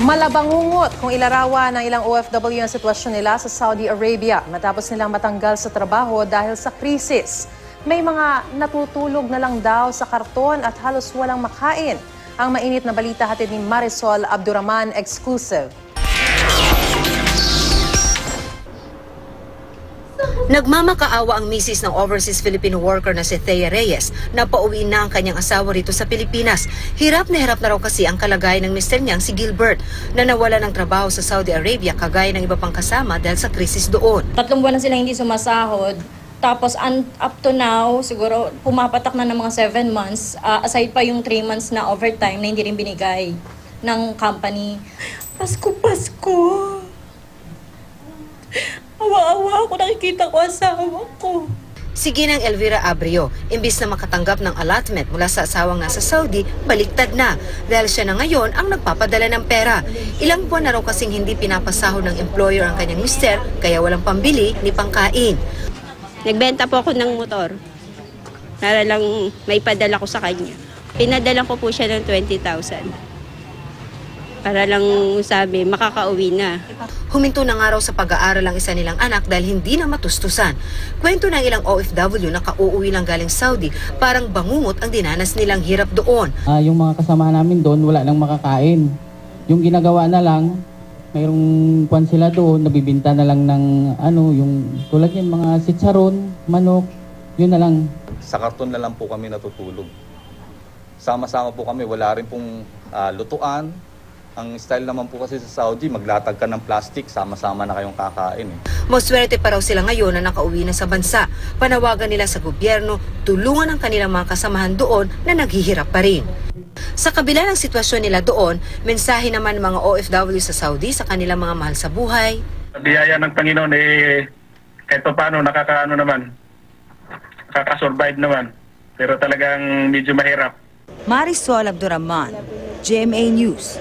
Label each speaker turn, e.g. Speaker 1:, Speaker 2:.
Speaker 1: Malabangungot kung ilarawan ng ilang OFW ang sitwasyon nila sa Saudi Arabia matapos nilang matanggal sa trabaho dahil sa krisis. May mga natutulog na lang daw sa karton at halos walang makain. Ang mainit na balita hatid ni Marisol Abdurrahman, exclusive.
Speaker 2: Nagmamakaawa ang misis ng overseas Filipino worker na si Thea Reyes na pauwi na ang kanyang asawa rito sa Pilipinas. Hirap na raw kasi ang kalagayan ng mister niyang si Gilbert na nawala ng trabaho sa Saudi Arabia kagaya ng iba pang kasama dahil sa krisis doon.
Speaker 3: 3 buwan na sila hindi sumasahod. Tapos up to now, siguro pumapatak na ng mga 7 months. Aside pa yung 3 months na overtime na hindi rin binigay ng company. Pasko! Awa-awa ako, nakikita ko asawa ko.
Speaker 2: Si Ginang Elvira Abrio, imbis na makatanggap ng allotment mula sa asawang nasa Saudi, baliktad na dahil siya na ngayon ang nagpapadala ng pera. Ilang buwan na raw kasing hindi pinapasahod ng employer ang kanyang mister, kaya walang pambili ni pangkain.
Speaker 4: Nagbenta po ako ng motor para lang may padala ko sa kanya. Pinadala ko po siya ng 20,000 para lang sabi makakauwi na.
Speaker 2: Huminto na nga raw sa pag-aaral ang isa nilang anak dahil hindi na matustusan. Kwento ng ilang OFW na kauuwi lang galing Saudi, parang bangungot ang dinanas nilang hirap doon.
Speaker 5: Yung mga kasama namin doon, wala nang makakain. Yung ginagawa na lang, mayroong kwan sila doon, nabibinta na lang ng yung tulad yung mga sitsaron, manok, yun na lang.
Speaker 6: Sa karton na lang po kami natutulog. Sama-sama po kami, wala rin pong lutuan. Ang style naman po kasi sa Saudi, maglatag ka ng plastic, sama-sama na kayong kakain.
Speaker 2: Maswerte pa raw sila ngayon na nakauwi na sa bansa. Panawagan nila sa gobyerno, tulungan ang kanilang mga kasamahan doon na naghihirap pa rin. Sa kabila ng sitwasyon nila doon, mensahe naman ng mga OFW sa Saudi sa kanilang mga mahal sa buhay.
Speaker 7: Biyaya ng Panginoon kahit pa paano nakakasurvive naman. Pero talagang medyo mahirap.
Speaker 8: Marisol Abdurrahman, GMA News.